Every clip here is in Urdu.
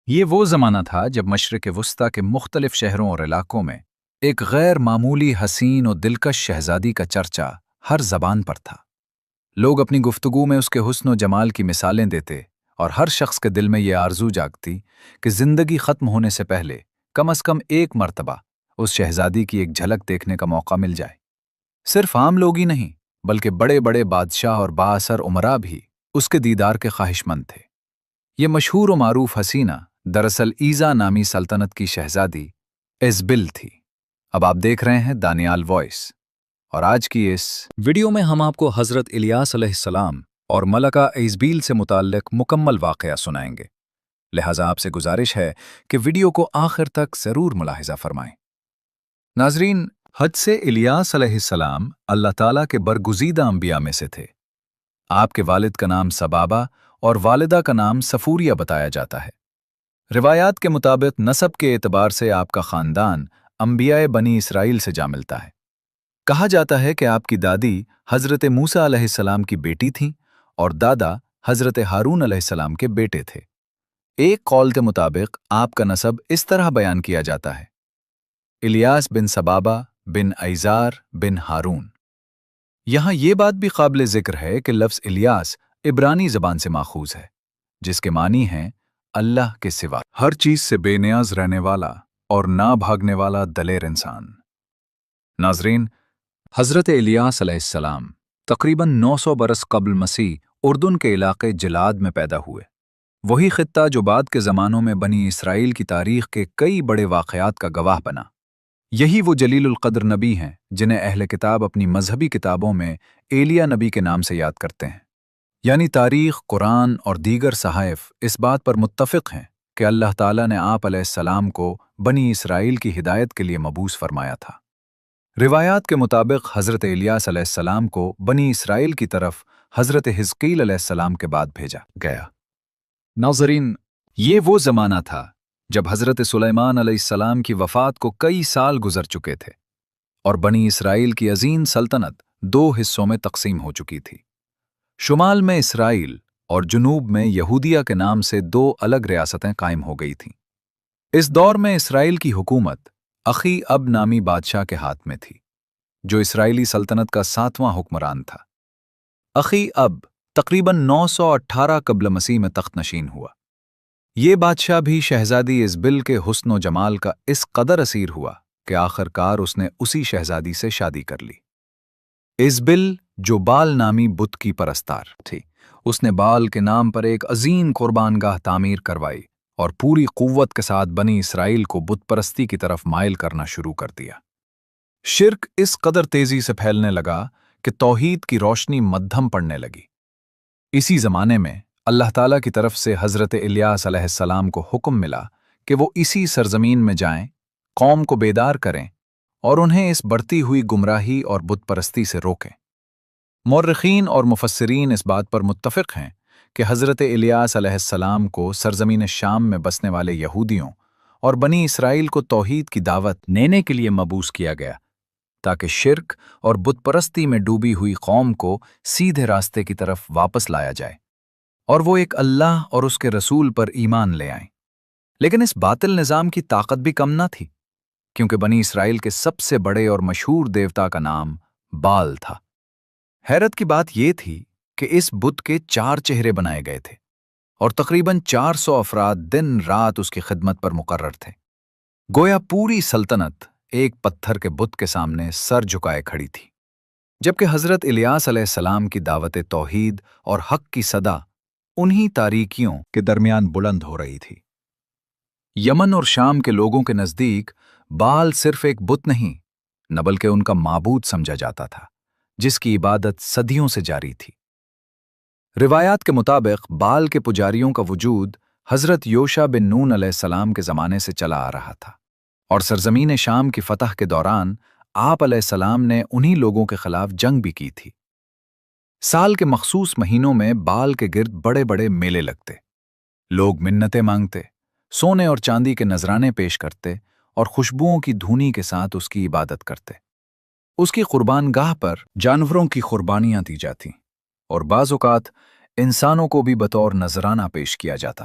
یہ وہ زمانہ تھا جب مشرق وسطیٰ کے مختلف شہروں اور علاقوں میں ایک غیر معمولی حسین و دلکش شہزادی کا چرچا ہر زبان پر تھا۔ لوگ اپنی گفتگو میں اس کے حسن و جمال کی مثالیں دیتے اور ہر شخص کے دل میں یہ آرزو جاگتی کہ زندگی ختم ہونے سے پہلے کم از کم ایک مرتبہ اس شہزادی کی ایک جھلک دیکھنے کا موقع مل جائے۔ صرف عام لوگ ہی نہیں بلکہ بڑے بڑے بادشاہ اور بااثر امراء بھی اس کے دیدار کے خواہش مند تھے۔ یہ مشہور و معروف حسینہ دراصل ایزا نامی سلطنت کی شہزادی ایزبل تھی۔ اب آپ دیکھ رہے ہیں دانیال وائس، اور آج کی اس ویڈیو میں ہم آپ کو حضرت الیاس علیہ السلام اور ملکہ ایزبیل سے متعلق مکمل واقعہ سنائیں گے، لہٰذا آپ سے گزارش ہے کہ ویڈیو کو آخر تک ضرور ملاحظہ فرمائیں۔ ناظرین، حضرت الیاس علیہ السلام اللہ تعالیٰ کے برگزیدہ انبیاء میں سے تھے۔ آپ کے والد کا نام سبابہ اور والدہ کا نام سفوریہ بتایا جاتا ہے۔ روایات کے مطابق نسب کے اعتبار سے آپ کا خاندان انبیاء بنی اسرائیل سے جا ملتا ہے۔ کہا جاتا ہے کہ آپ کی دادی حضرت موسیٰ علیہ السلام کی بیٹی تھیں اور دادا حضرت ہارون علیہ السلام کے بیٹے تھے۔ ایک قول کے مطابق آپ کا نسب اس طرح بیان کیا جاتا ہے: الیاس بن سبابہ بن ایزار بن ہارون۔ یہاں یہ بات بھی قابل ذکر ہے کہ لفظ الیاس عبرانی زبان سے ماخوذ ہے، جس کے معنی ہیں اللہ کے سوا ہر چیز سے بے نیاز رہنے والا اور نہ بھاگنے والا دلیر انسان۔ ناظرین، حضرت الیاس علیہ السلام تقریباً 900 برس قبل مسیح اردن کے علاقے جلاد میں پیدا ہوئے، وہی خطہ جو بعد کے زمانوں میں بنی اسرائیل کی تاریخ کے کئی بڑے واقعات کا گواہ بنا۔ یہی وہ جلیل القدر نبی ہیں جنہیں اہل کتاب اپنی مذہبی کتابوں میں ایلیا نبی کے نام سے یاد کرتے ہیں۔ یعنی تاریخ، قرآن اور دیگر صحائف اس بات پر متفق ہیں کہ اللہ تعالیٰ نے آپ علیہ السلام کو بنی اسرائیل کی ہدایت کے لیے مبعوث فرمایا تھا۔ روایات کے مطابق حضرت الیاس علیہ السلام کو بنی اسرائیل کی طرف حضرت حزقیل علیہ السلام کے بعد بھیجا گیا۔ ناظرین، یہ وہ زمانہ تھا جب حضرت سلیمان علیہ السلام کی وفات کو کئی سال گزر چکے تھے اور بنی اسرائیل کی عظیم سلطنت 2 حصوں میں تقسیم ہو چکی تھی۔ شمال میں اسرائیل اور جنوب میں یہودیہ کے نام سے 2 الگ ریاستیں قائم ہو گئی تھیں۔ اس دور میں اسرائیل کی حکومت اخی اب نامی بادشاہ کے ہاتھ میں تھی، جو اسرائیلی سلطنت کا 7واں حکمران تھا۔ اخی اب تقریباً 918 قبل مسیح میں تخت نشین ہوا۔ یہ بادشاہ بھی شہزادی ایزبل کے حسن و جمال کا اس قدر اسیر ہوا کہ آخر کار اس نے اسی شہزادی سے شادی کر لی۔ ایزبل جو بال نامی بت کی پرستار تھی، اس نے بال کے نام پر ایک عظیم قربان گاہ تعمیر کروائی اور پوری قوت کے ساتھ بنی اسرائیل کو بت پرستی کی طرف مائل کرنا شروع کر دیا۔ شرک اس قدر تیزی سے پھیلنے لگا کہ توحید کی روشنی مدھم پڑنے لگی۔ اسی زمانے میں اللہ تعالیٰ کی طرف سے حضرت الیاس علیہ السلام کو حکم ملا کہ وہ اسی سرزمین میں جائیں، قوم کو بیدار کریں اور انہیں اس بڑھتی ہوئی گمراہی اور بت پرستی سے روکیں۔ مورخین اور مفسرین اس بات پر متفق ہیں کہ حضرت الیاس علیہ السلام کو سرزمین شام میں بسنے والے یہودیوں اور بنی اسرائیل کو توحید کی دعوت دینے کے لیے مبعوث کیا گیا، تاکہ شرک اور بت پرستی میں ڈوبی ہوئی قوم کو سیدھے راستے کی طرف واپس لایا جائے اور وہ ایک اللہ اور اس کے رسول پر ایمان لے آئیں۔ لیکن اس باطل نظام کی طاقت بھی کم نہ تھی، کیونکہ بنی اسرائیل کے سب سے بڑے اور مشہور دیوتا کا نام بال تھا۔ حیرت کی بات یہ تھی کہ اس بت کے 4 چہرے بنائے گئے تھے اور تقریباً 400 افراد دن رات اس کی خدمت پر مقرر تھے۔ گویا پوری سلطنت ایک پتھر کے بت کے سامنے سر جھکائے کھڑی تھی، جبکہ حضرت الیاس علیہ السلام کی دعوت توحید اور حق کی صدا انہی تاریکیوں کے درمیان بلند ہو رہی تھی۔ یمن اور شام کے لوگوں کے نزدیک بال صرف ایک بت نہیں، نہ بلکہ ان کا معبود سمجھا جاتا تھا، جس کی عبادت صدیوں سے جاری تھی۔ روایات کے مطابق بال کے پجاریوں کا وجود حضرت یوشع بن نون علیہ السلام کے زمانے سے چلا آ رہا تھا، اور سرزمین شام کی فتح کے دوران آپ علیہ السلام نے انہی لوگوں کے خلاف جنگ بھی کی تھی۔ سال کے مخصوص مہینوں میں بال کے گرد بڑے بڑے میلے لگتے، لوگ منتیں مانگتے، سونے اور چاندی کے نذرانے پیش کرتے اور خوشبوؤں کی دھونی کے ساتھ اس کی عبادت کرتے۔ اس کی قربان گاہ پر جانوروں کی قربانیاں دی جاتیں اور بعض اوقات انسانوں کو بھی بطور نذرانہ پیش کیا جاتا۔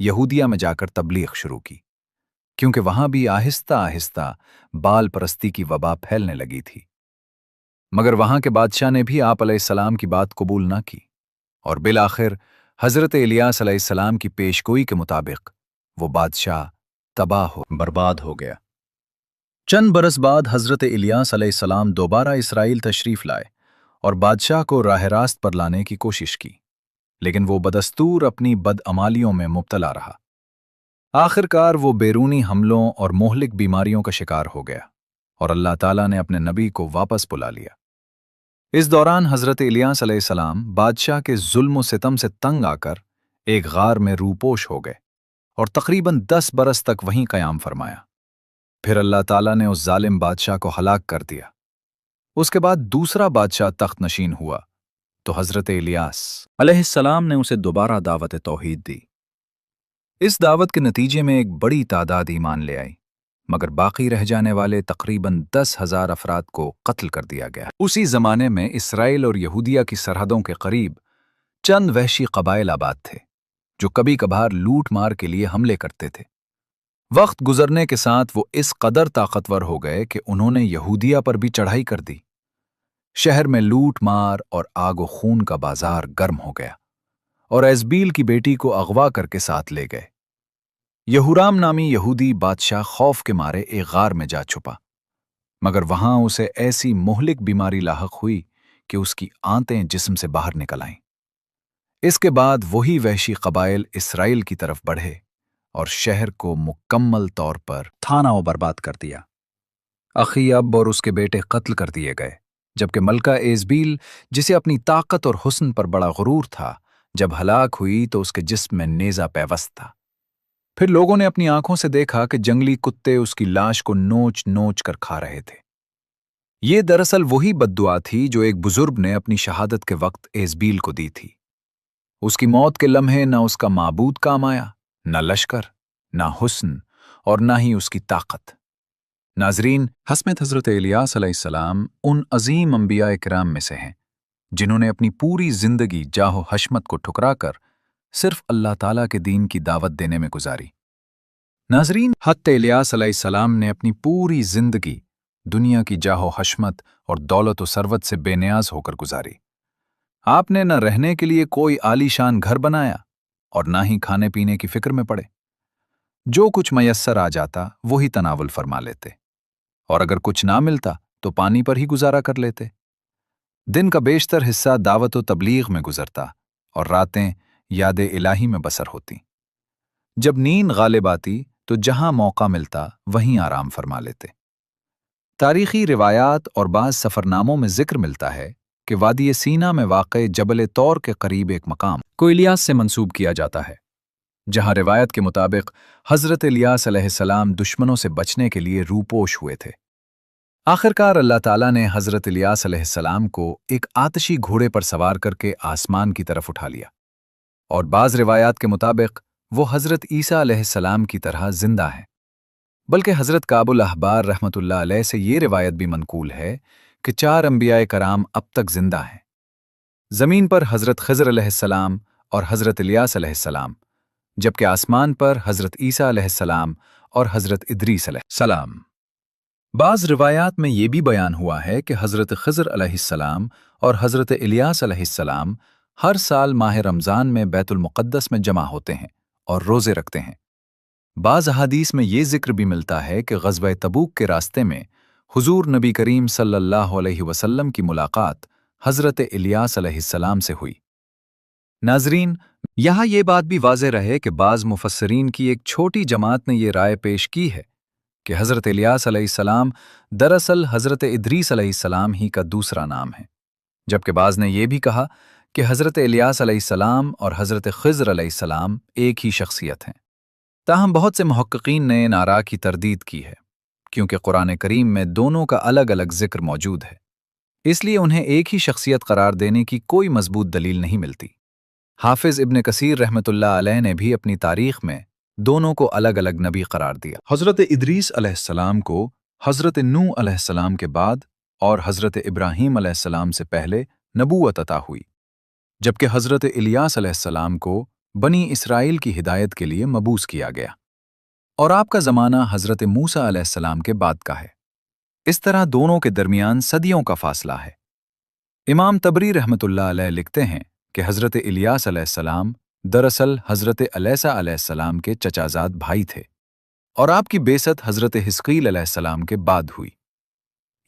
یہودیہ میں جا کر تبلیغ شروع کی، کیونکہ وہاں بھی آہستہ آہستہ بال پرستی کی وبا پھیلنے لگی تھی۔ مگر وہاں کے بادشاہ نے بھی آپ علیہ السلام کی بات قبول نہ کی، اور بالآخر حضرت الیاس علیہ السلام کی پیشگوئی کے مطابق وہ بادشاہ برباد ہو گیا۔ چند برس بعد حضرت الیاس علیہ السلام دوبارہ اسرائیل تشریف لائے اور بادشاہ کو راہ راست پر لانے کی کوشش کی، لیکن وہ بدستور اپنی بدعمالیوں میں مبتلا رہا۔ آخر کار وہ بیرونی حملوں اور مہلک بیماریوں کا شکار ہو گیا، اور اللہ تعالیٰ نے اپنے نبی کو واپس بلا لیا۔ اس دوران حضرت الیاس علیہ السلام بادشاہ کے ظلم و ستم سے تنگ آ کر ایک غار میں روپوش ہو گئے اور تقریباً 10 برس تک وہیں قیام فرمایا۔ پھر اللہ تعالیٰ نے اس ظالم بادشاہ کو ہلاک کر دیا۔ اس کے بعد دوسرا بادشاہ تخت نشین ہوا تو حضرت الیاس علیہ السلام نے اسے دوبارہ دعوت توحید دی۔ اس دعوت کے نتیجے میں ایک بڑی تعداد ایمان لے آئی، مگر باقی رہ جانے والے تقریباً 10,000 افراد کو قتل کر دیا گیا۔ اسی زمانے میں اسرائیل اور یہودیہ کی سرحدوں کے قریب چند وحشی قبائل آباد تھے، جو کبھی کبھار لوٹ مار کے لیے حملے کرتے تھے۔ وقت گزرنے کے ساتھ وہ اس قدر طاقتور ہو گئے کہ انہوں نے یہودیہ پر بھی چڑھائی کر دی۔ شہر میں لوٹ مار اور آگ و خون کا بازار گرم ہو گیا، اور ایزبیل کی بیٹی کو اغوا کر کے ساتھ لے گئے۔ یہورام نامی یہودی بادشاہ خوف کے مارے ایک غار میں جا چھپا، مگر وہاں اسے ایسی مہلک بیماری لاحق ہوئی کہ اس کی آنتیں جسم سے باہر نکل آئیں۔ اس کے بعد وہی وحشی قبائل اسرائیل کی طرف بڑھے اور شہر کو مکمل طور پر تھانہ و برباد کر دیا۔ اخی اب اور اس کے بیٹے قتل کر دیے گئے، جبکہ ملکہ ایزبیل، جسے اپنی طاقت اور حسن پر بڑا غرور تھا، جب ہلاک ہوئی تو اس کے جسم میں نیزہ پیوست تھا۔ پھر لوگوں نے اپنی آنکھوں سے دیکھا کہ جنگلی کتے اس کی لاش کو نوچ نوچ کر کھا رہے تھے۔ یہ دراصل وہی بددعا تھی جو ایک بزرگ نے اپنی شہادت کے وقت ایزبیل کو دی تھی۔ اس کی موت کے لمحے نہ اس کا معبود کام آیا، نہ لشکر، نہ حسن، اور نہ ہی اس کی طاقت۔ ناظرین، حضرت الیاس علیہ السلام ان عظیم انبیاء کرام میں سے ہیں جنہوں نے اپنی پوری زندگی جاہ و حشمت کو ٹھکرا کر صرف اللہ تعالیٰ کے دین کی دعوت دینے میں گزاری۔ ناظرین، حضرت الیاس علیہ السلام نے اپنی پوری زندگی دنیا کی جاہ و حشمت اور دولت و ثروت سے بے نیاز ہو کر گزاری۔ آپ نے نہ رہنے کے لیے کوئی عالی شان گھر بنایا اور نہ ہی کھانے پینے کی فکر میں پڑے۔ جو کچھ میسر آ جاتا وہی تناول فرما لیتے، اور اگر کچھ نہ ملتا تو پانی پر ہی گزارا کر لیتے۔ دن کا بیشتر حصہ دعوت و تبلیغ میں گزرتا اور راتیں یاد الہی میں بسر ہوتی۔ جب نیند غالب آتی تو جہاں موقع ملتا وہیں آرام فرما لیتے۔ تاریخی روایات اور بعض سفرناموں میں ذکر ملتا ہے کہ وادی سینا میں واقع جبل طور کے قریب ایک مقام کو الیاس سے منسوب کیا جاتا ہے، جہاں روایت کے مطابق حضرت الیاس علیہ السلام دشمنوں سے بچنے کے لیے روپوش ہوئے تھے۔ آخرکار اللہ تعالیٰ نے حضرت الیاس علیہ السلام کو ایک آتشی گھوڑے پر سوار کر کے آسمان کی طرف اٹھا لیا، اور بعض روایات کے مطابق وہ حضرت عیسیٰ علیہ السلام کی طرح زندہ ہیں۔ بلکہ حضرت کعب الاحبار رحمۃ اللہ علیہ سے یہ روایت بھی منقول ہے کہ 4 انبیاء کرام اب تک زندہ ہیں۔ زمین پر حضرت خضر علیہ السلام اور حضرت الیاس علیہ السلام، جبکہ آسمان پر حضرت عیسیٰ علیہ السلام اور حضرت ادریس علیہ السلام۔ بعض روایات میں یہ بھی بیان ہوا ہے کہ حضرت خضر علیہ السلام اور حضرت الیاس علیہ السلام ہر سال ماہ رمضان میں بیت المقدس میں جمع ہوتے ہیں اور روزے رکھتے ہیں۔ بعض احادیث میں یہ ذکر بھی ملتا ہے کہ غزوہ تبوک کے راستے میں حضور نبی کریم صلی اللہ علیہ وسلم کی ملاقات حضرت الیاس علیہ السلام سے ہوئی۔ ناظرین، یہاں یہ بات بھی واضح رہے کہ بعض مفسرین کی ایک چھوٹی جماعت نے یہ رائے پیش کی ہے کہ حضرت الیاس علیہ السلام دراصل حضرت ادریس علیہ السلام ہی کا دوسرا نام ہے، جبکہ بعض نے یہ بھی کہا کہ حضرت الیاس علیہ السلام اور حضرت خضر علیہ السلام ایک ہی شخصیت ہیں۔ تاہم بہت سے محققین نے ان آراء کی تردید کی ہے، کیونکہ قرآن کریم میں دونوں کا الگ الگ ذکر موجود ہے، اس لیے انہیں ایک ہی شخصیت قرار دینے کی کوئی مضبوط دلیل نہیں ملتی۔ حافظ ابن کثیر رحمۃ اللہ علیہ نے بھی اپنی تاریخ میں دونوں کو الگ الگ نبی قرار دیا۔ حضرت ادریس علیہ السلام کو حضرت نوح علیہ السلام کے بعد اور حضرت ابراہیم علیہ السلام سے پہلے نبوت عطا ہوئی، جبکہ حضرت الیاس علیہ السلام کو بنی اسرائیل کی ہدایت کے لیے مبعوث کیا گیا، اور آپ کا زمانہ حضرت موسیٰ علیہ السلام کے بعد کا ہے۔ اس طرح دونوں کے درمیان صدیوں کا فاصلہ ہے۔ امام تبری رحمۃ اللہ علیہ لکھتے ہیں کہ حضرت الیاس علیہ السلام دراصل حضرت علیسیٰ علیہ السلام کے چچازاد بھائی تھے، اور آپ کی بعثت حضرت حزقیل علیہ السلام کے بعد ہوئی۔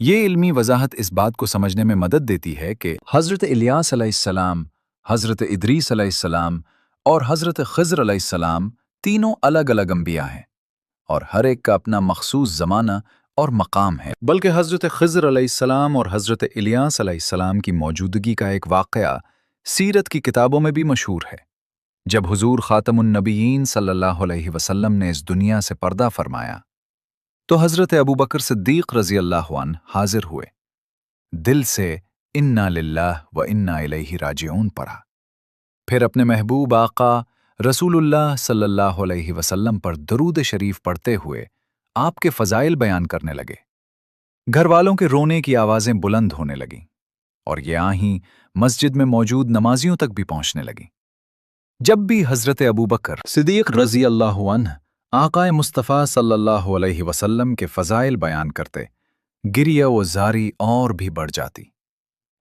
یہ علمی وضاحت اس بات کو سمجھنے میں مدد دیتی ہے کہ حضرت الیاس علیہ السلام، حضرت ادریس علیہ السلام اور حضرت خضر علیہ السلام تینوں الگ الگ انبیاء ہیں، اور ہر ایک کا اپنا مخصوص زمانہ اور مقام ہے۔ بلکہ حضرت خضر علیہ السلام اور حضرت الیاس علیہ السلام کی موجودگی کا ایک واقعہ سیرت کی کتابوں میں بھی مشہور ہے۔ جب حضور خاتم النبیین صلی اللہ علیہ وسلم نے اس دنیا سے پردہ فرمایا تو حضرت ابوبکر صدیق رضی اللہ عنہ حاضر ہوئے، دل سے انا للہ و انا الیہ راجعون پڑھا، پھر اپنے محبوب آقا رسول اللہ صلی اللہ علیہ وسلم پر درود شریف پڑھتے ہوئے آپ کے فضائل بیان کرنے لگے۔ گھر والوں کے رونے کی آوازیں بلند ہونے لگیں، اور یہ آہیں مسجد میں موجود نمازیوں تک بھی پہنچنے لگیں۔ جب بھی حضرت ابوبکر صدیق رضی اللہ عنہ آقا مصطفیٰ صلی اللہ علیہ وسلم کے فضائل بیان کرتے، گریہ و زاری اور بھی بڑھ جاتی۔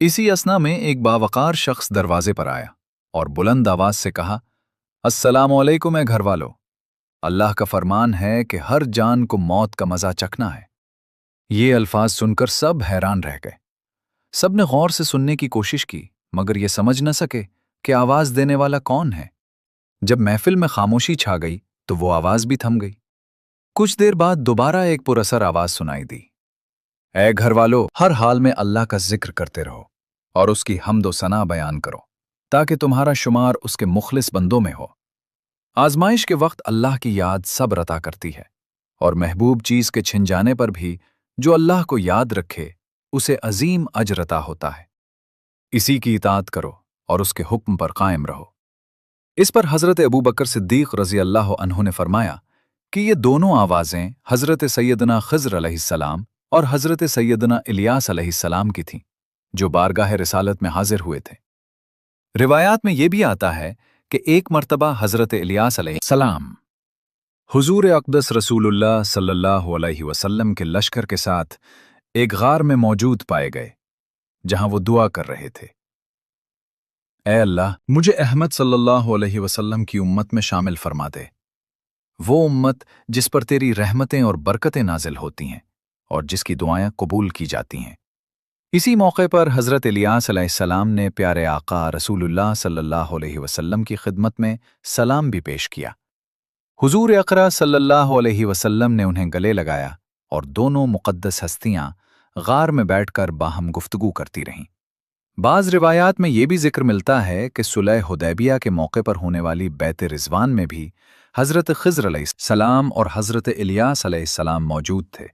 اسی اثنا میں ایک باوقار شخص دروازے پر آیا اور بلند آواز سے کہا، السلام علیکم اے گھر والو، اللہ کا فرمان ہے کہ ہر جان کو موت کا مزہ چکھنا ہے۔ یہ الفاظ سن کر سب حیران رہ گئے۔ سب نے غور سے سننے کی کوشش کی، مگر یہ سمجھ نہ سکے کہ آواز دینے والا کون ہے۔ جب محفل میں خاموشی چھا گئی تو وہ آواز بھی تھم گئی۔ کچھ دیر بعد دوبارہ ایک پراثر آواز سنائی دی، اے گھر والو، ہر حال میں اللہ کا ذکر کرتے رہو اور اس کی حمد و ثنا بیان کرو، تاکہ تمہارا شمار اس کے مخلص بندوں میں ہو۔ آزمائش کے وقت اللہ کی یاد صبر عطا کرتی ہے، اور محبوب چیز کے چھن جانے پر بھی جو اللہ کو یاد رکھے اسے عظیم اجر عطا ہوتا ہے۔ اسی کی اطاعت کرو اور اس کے حکم پر قائم رہو۔ اس پر حضرت ابوبکر صدیق رضی اللہ عنہ نے فرمایا کہ یہ دونوں آوازیں حضرت سیدنا خضر علیہ السلام اور حضرت سیدنا الیاس علیہ السلام کی تھیں، جو بارگاہ رسالت میں حاضر ہوئے تھے۔ روایات میں یہ بھی آتا ہے کہ ایک مرتبہ حضرت الیاس علیہ السلام حضور اقدس رسول اللہ صلی اللہ علیہ وسلم کے لشکر کے ساتھ ایک غار میں موجود پائے گئے، جہاں وہ دعا کر رہے تھے، اے اللہ، مجھے احمد صلی اللہ علیہ وسلم کی امت میں شامل فرما دے، وہ امت جس پر تیری رحمتیں اور برکتیں نازل ہوتی ہیں اور جس کی دعائیں قبول کی جاتی ہیں۔ اسی موقع پر حضرت الیاس علیہ السلام نے پیارے آقا رسول اللہ صلی اللہ علیہ وسلم کی خدمت میں سلام بھی پیش کیا۔ حضور اقرا صلی اللہ علیہ وسلم نے انہیں گلے لگایا، اور دونوں مقدس ہستیاں غار میں بیٹھ کر باہم گفتگو کرتی رہیں۔ بعض روایات میں یہ بھی ذکر ملتا ہے کہ صلح حدیبیہ کے موقع پر ہونے والی بیعت رضوان میں بھی حضرت خضر علیہ السلام اور حضرت الیاس علیہ السلام موجود تھے،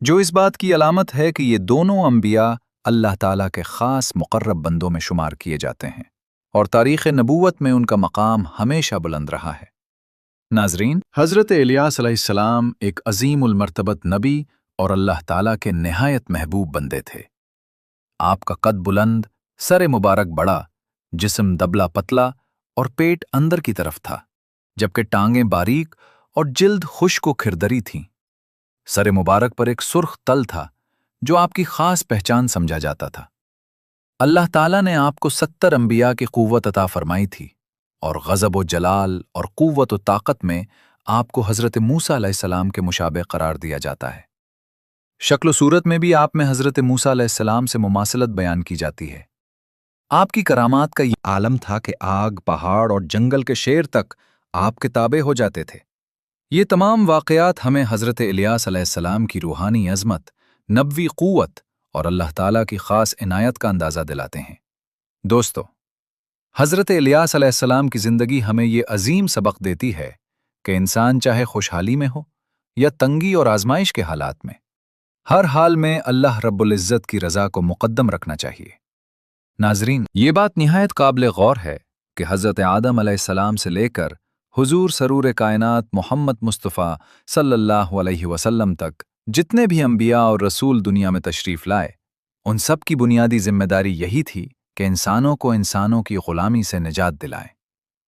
جو اس بات کی علامت ہے کہ یہ دونوں انبیاء اللہ تعالیٰ کے خاص مقرب بندوں میں شمار کیے جاتے ہیں، اور تاریخ نبوت میں ان کا مقام ہمیشہ بلند رہا ہے۔ ناظرین، حضرت الیاس علیہ السلام ایک عظیم المرتبت نبی اور اللہ تعالیٰ کے نہایت محبوب بندے تھے۔ آپ کا قد بلند، سر مبارک بڑا، جسم دبلا پتلا اور پیٹ اندر کی طرف تھا، جبکہ ٹانگیں باریک اور جلد خشک و کھردری تھیں۔ سر مبارک پر ایک سرخ تل تھا جو آپ کی خاص پہچان سمجھا جاتا تھا۔ اللہ تعالیٰ نے آپ کو 70 انبیاء کی قوت عطا فرمائی تھی، اور غضب و جلال اور قوت و طاقت میں آپ کو حضرت موسیٰ علیہ السلام کے مشابہ قرار دیا جاتا ہے۔ شکل و صورت میں بھی آپ میں حضرت موسیٰ علیہ السلام سے مماثلت بیان کی جاتی ہے۔ آپ کی کرامات کا یہ عالم تھا کہ آگ، پہاڑ اور جنگل کے شیر تک آپ کے تابع ہو جاتے تھے۔ یہ تمام واقعات ہمیں حضرت الیاس علیہ السلام کی روحانی عظمت، نبوی قوت اور اللہ تعالیٰ کی خاص عنایت کا اندازہ دلاتے ہیں۔ دوستو، حضرت الیاس علیہ السلام کی زندگی ہمیں یہ عظیم سبق دیتی ہے کہ انسان چاہے خوشحالی میں ہو یا تنگی اور آزمائش کے حالات میں، ہر حال میں اللہ رب العزت کی رضا کو مقدم رکھنا چاہیے۔ ناظرین، یہ بات نہایت قابل غور ہے کہ حضرت آدم علیہ السلام سے لے کر حضور سرور کائنات محمد مصطفیٰ صلی اللہ علیہ وسلم تک جتنے بھی انبیاء اور رسول دنیا میں تشریف لائے، ان سب کی بنیادی ذمہ داری یہی تھی کہ انسانوں کو انسانوں کی غلامی سے نجات دلائیں